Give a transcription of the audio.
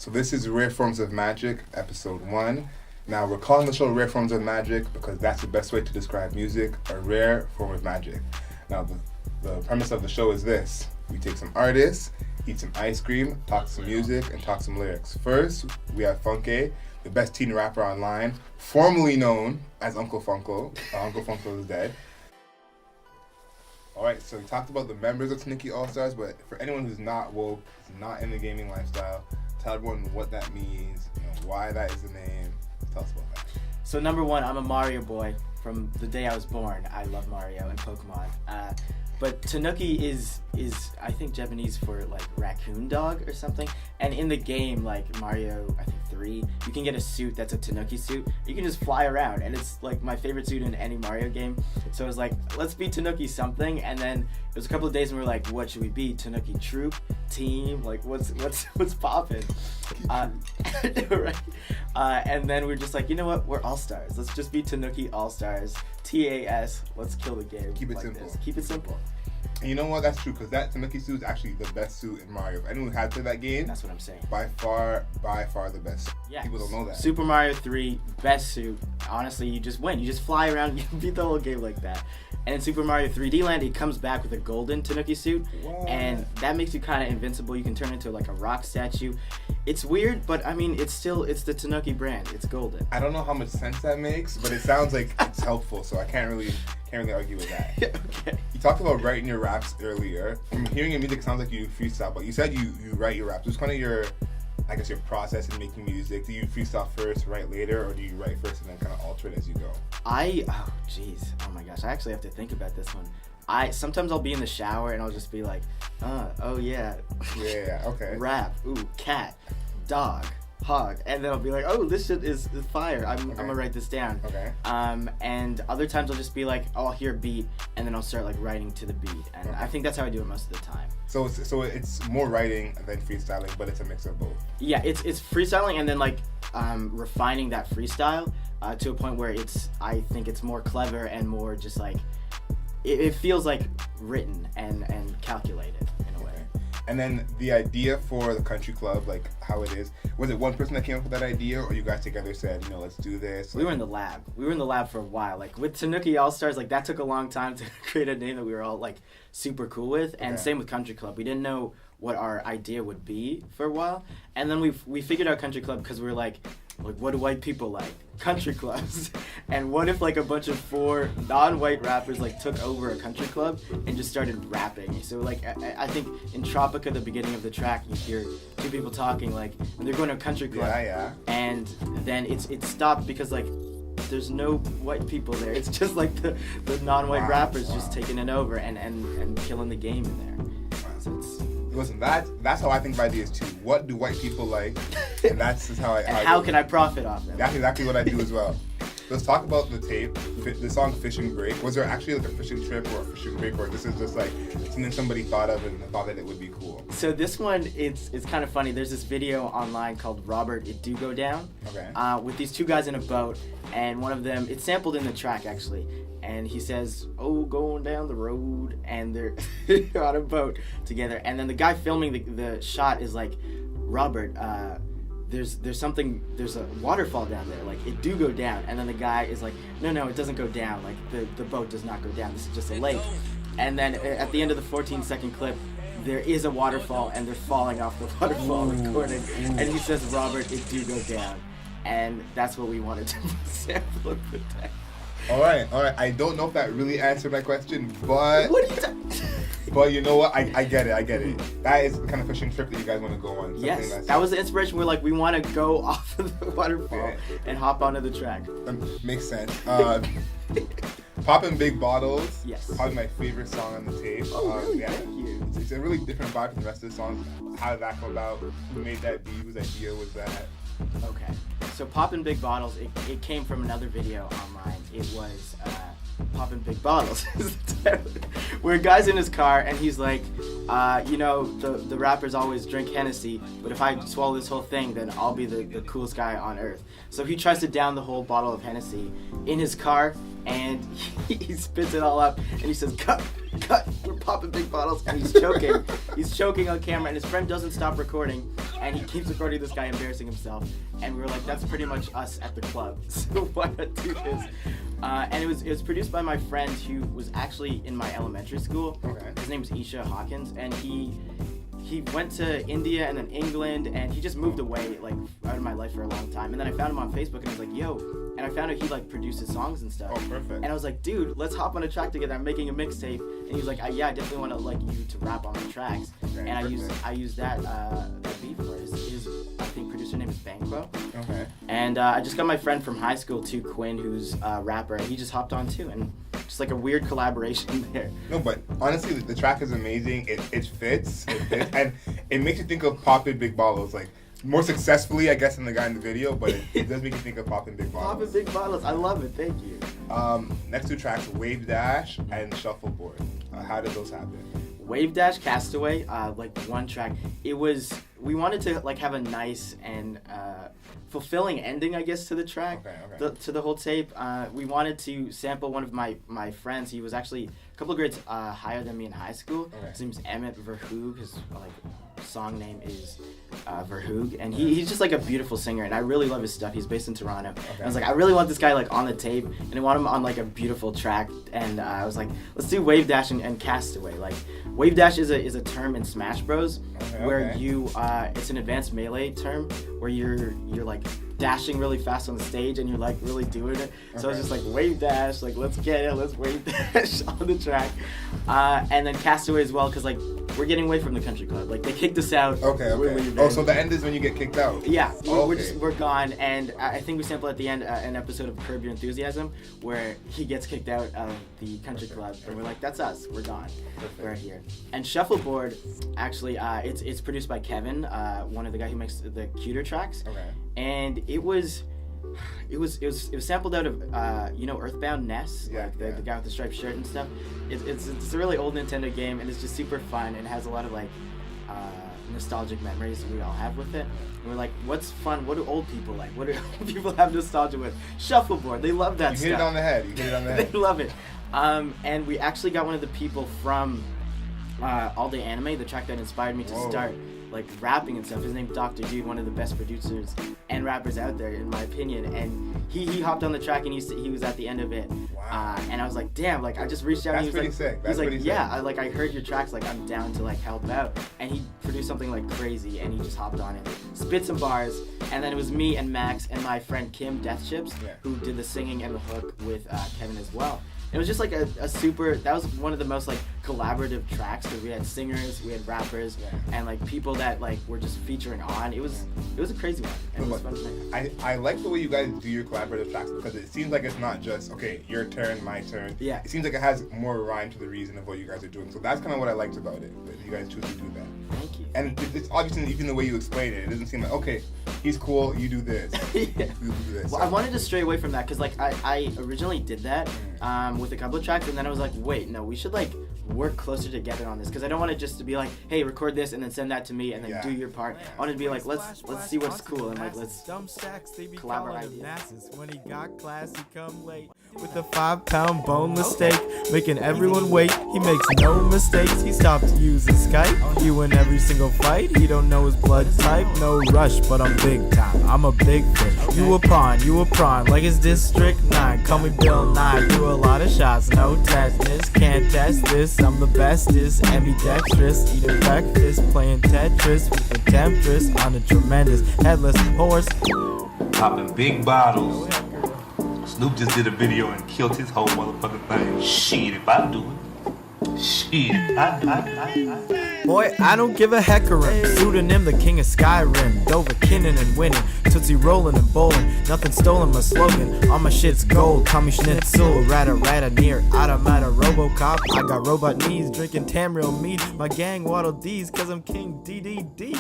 So this is Rare Forms of Magic, episode 1. Now we're calling the show Rare Forms of Magic because that's the best way to describe music, a rare form of magic. Now the premise of the show is this. We take some artists, eat some ice cream, talk some music, and talk some lyrics. First, we have Funke, the best teen rapper online, formerly known as Uncle Funko. Uncle Funko is dead. Alright, so we talked about the members of Tanuki All-Stars, but for anyone who's not woke, who's not in the gaming lifestyle, tell everyone what that means, why that is the name. Tell us about that. So number one, I'm a Mario boy from the day I was born. I love Mario and Pokemon. But Tanuki is I think Japanese for like raccoon dog or something. And in the game, like Mario, I think 3, you can get a suit that's a Tanuki suit. You can just fly around, and it's like my favorite suit in any Mario game. So I was like, let's be Tanuki something. And then it was a couple of days and we were like, what should we be? Tanuki troop, team, like what's poppin'? Right? And then we're just like, you know what? We're all stars. Let's just be Tanuki All Stars. TAS. Let's kill the game. Keep it like simple. This. Keep it simple. And you know what? That's true, because that Tanuki suit is actually the best suit in Mario. If anyone had played that game, That's what I'm saying. by far the best. Yeah. People don't know that. Super Mario 3, best suit. Honestly, you just win. You just fly around, you beat the whole game like that. And in Super Mario 3D Land, it comes back with a golden Tanuki suit. What? And that makes you kind of invincible. You can turn into like a rock statue. It's weird, but I mean, it's the Tanuki brand. It's golden. I don't know how much sense that makes, but it sounds like it's helpful, so I can't really argue with that. Okay. You talked about writing your raps earlier. From hearing your music, it sounds like you freestyle, but you said you write your raps. What's kind of your process in making music? Do you freestyle first, write later, or do you write first and then kind of alter it as you go? Oh my gosh, I actually have to think about this one. Sometimes I'll be in the shower and I'll just be like, oh yeah. Yeah, okay. Rap, ooh, cat, dog, hog, and then I'll be like, oh, this shit is fire. I'm gonna write this down. Okay. And other times I'll just be like, I'll hear a beat and then I'll start like writing to the beat, and I think that's how I do it most of the time. So it's more writing than freestyling, but it's a mix of both. Yeah, it's freestyling and then like refining that freestyle to a point where I think it's more clever and more just like it feels like written and calculated in a way. And then the idea for the country club, like how it is, was it one person that came up with that idea, or you guys together said, let's do this? We were in the lab. We were in the lab for a while. Like with Tanuki All Stars, like that took a long time to create a name that we were all like super cool with. And same with Country Club. We didn't know what our idea would be for a while. And then we figured out Country Club because we were like, what do white people like? Country clubs. And what if like a bunch of 4 non-white rappers like took over a country club and just started rapping? So like I think in Tropica, the beginning of the track, you hear 2 people talking like, and they're going to a country club. Yeah. And then it stopped because like there's no white people there. It's just like the non-white rappers just taking it over and killing the game in there. So it's... Listen, that's how I think of ideas too. What do white people like? And that's just how I. And how can I profit off them? That's exactly what I do as well. Let's talk about the tape, the song "Fishing Break." Was there actually like a fishing trip or a fishing break, or this is just like something somebody thought of and thought that it would be cool? So this one, it's kind of funny. There's this video online called "Robert, It Do Go Down," with these 2 guys in a boat, and one of them, it's sampled in the track actually. And he says, oh, going down the road, and they're on a boat together. And then the guy filming the shot is like, Robert, there's a waterfall down there, like it do go down. And then the guy is like, no, it doesn't go down, like the boat does not go down, this is just a lake. And then at the end of the 14-second clip, there is a waterfall and they're falling off the waterfall recording. And he says, Robert, it do go down. And that's what we wanted to sample of the day. All right. I don't know if that really answered my question, but What are you talking? But you know what? I get it. That is the kind of fishing trip that you guys want to go on. Yes, that was the inspiration. We're like, we want to go off of the waterfall and hop onto the track. Makes sense. Poppin' Big Bottles. Yes. Probably my favorite song on the tape. Oh, really? Thank you. It's a really different vibe from the rest of the songs. How did that come about? Who made that beat? Whose idea was that? Okay. So Poppin' Big Bottles, it came from another video online. It was Poppin' Big Bottles. Where a guy's in his car and he's like, the rappers always drink Hennessy, but if I swallow this whole thing, then I'll be the coolest guy on earth. So he tries to down the whole bottle of Hennessy in his car, and he spits it all up, and he says, cut, we're popping big bottles, and he's choking. He's choking on camera, and his friend doesn't stop recording. and he keeps recording this guy embarrassing himself, and we were like, that's pretty much us at the club, so why not do this? And it was produced by my friend who was actually in my elementary school. Okay. His name was Isha Hawkins, and he went to India and then England, and he just moved away like out of my life for a long time. And then I found him on Facebook, and I was like, yo, and I found out he like produces songs and stuff. Oh, perfect. And I was like, dude, let's hop on a track together. I'm making a mixtape. And he was like, yeah, I definitely want to like you to rap on my tracks. Okay, and perfect. I used that beat for it. His I think producer name is Banquo. Okay. And I just got my friend from high school too, Quinn, who's a rapper, and he just hopped on too, and just like a weird collaboration there. No, but honestly, the track is amazing. It fits, and it makes you think of Poppin' Big Ballos, like more successfully, I guess, than the guy in the video, but it does make you think of Poppin' Big Ballos. Poppin' Big Ballos, I love it. Thank you. Next two tracks, Wave Dash and Shuffleboard. How did those happen? Wave Dash, Castaway, like one track. We wanted to like have a nice and fulfilling ending, I guess, to the track, Okay. to the whole tape. We wanted to sample one of my friends. He was actually a couple of grades higher than me in high school. Okay. His name's Emmett Verhoog. His like song name is Verhoog, and he's just like a beautiful singer, and I really love his stuff. He's based in Toronto. And I was like, I really want this guy like on the tape, and I want him on like a beautiful track. And I was like, let's do Wave Dash and Castaway. Like Wave Dash is a term in Smash Bros. Where you it's an advanced melee term where you're like dashing really fast on the stage and you're like really doing it. So I was just like, Wave Dash, like let's get it, let's Wave Dash on the track. And then Castaway as well, because like we're getting away from the country club. Like they kicked us out. Okay. Oh, so the end is when you get kicked out. Yeah, okay. we're gone, and I think we sample at the end an episode of Curb Your Enthusiasm where he gets kicked out of the country club, and we're like, that's us, we're gone, we're here. And Shuffleboard, actually, it's produced by Kevin, one of the guy who makes the cuter tracks, and it was sampled out of Earthbound Ness, like the guy with the striped shirt and stuff. It's a really old Nintendo game, and it's just super fun and has a lot of like nostalgic memories we all have with it. And we're like, what's fun? What do old people like? What do old people have nostalgia with? Shuffleboard. They love that stuff. You hit it on the head. They love it. And we actually got one of the people from All Day Anime, the track that inspired me to start like rapping and stuff. His name's Dr. Dude, one of the best producers and rappers out there, in my opinion. And he hopped on the track, and he was at the end of it. Wow. And I was like, damn, like I just reached out. That's and he pretty was sick. He's like, yeah, I heard your tracks, like I'm down to like help out. And he produced something like crazy, and he just hopped on it, spit some bars, and then it was me and Max and my friend Kim Death Chips who did the singing and the hook with Kevin as well. It was just like a super, that was one of the most like collaborative tracks, because we had singers, we had rappers, and like people that like were just featuring on. It was a crazy one. And it was fun to make. I like the way you guys do your collaborative tracks, because it seems like it's not just, okay, your turn, my turn. Yeah. It seems like it has more rhyme to the reason of what you guys are doing. So that's kind of what I liked about it, that you guys choose to do that. Thank you. And it's obviously, even the way you explain it, it doesn't seem like, okay, he's cool, you do this. You do this. Well, I wanted to stray away from that, because like I originally did that with a couple of tracks, and then I was like, wait, no, we should like work closer together on this, because I don't want it just to be like, hey, record this and then send that to me and then do your part. I want it to be like, let's see what's cool, and like let's collaborate ideas. When he got class, he come late with a 5-pound boneless steak, making everyone wait. He makes no mistakes. He stopped using Skype. You win every single fight. He don't know his blood type. No rush, but I'm big time. I'm a big fish. You a prawn, like it's District 9. Call me Bill Nye. Do a lot of shots, no tetanus. Can't test this. I'm the bestest, ambidextrous. Eating breakfast, playing Tetris with the temptress on a tremendous headless horse. Popping big bottles. Snoop just did a video and killed his whole motherfucking thing. Shit, if I do it. Shit. Boy, I don't give a heck of him. Pseudonym, the king of Skyrim. Dover kinnin' and winning. Tootsie rollin' and bowling. Nothing stolen, my slogan. All my shit's gold. Call me Schnitzel. Rata near automata Robocop. I got robot knees. Drinking Tamriel mead. My gang waddle D's. Cause I'm King DDD.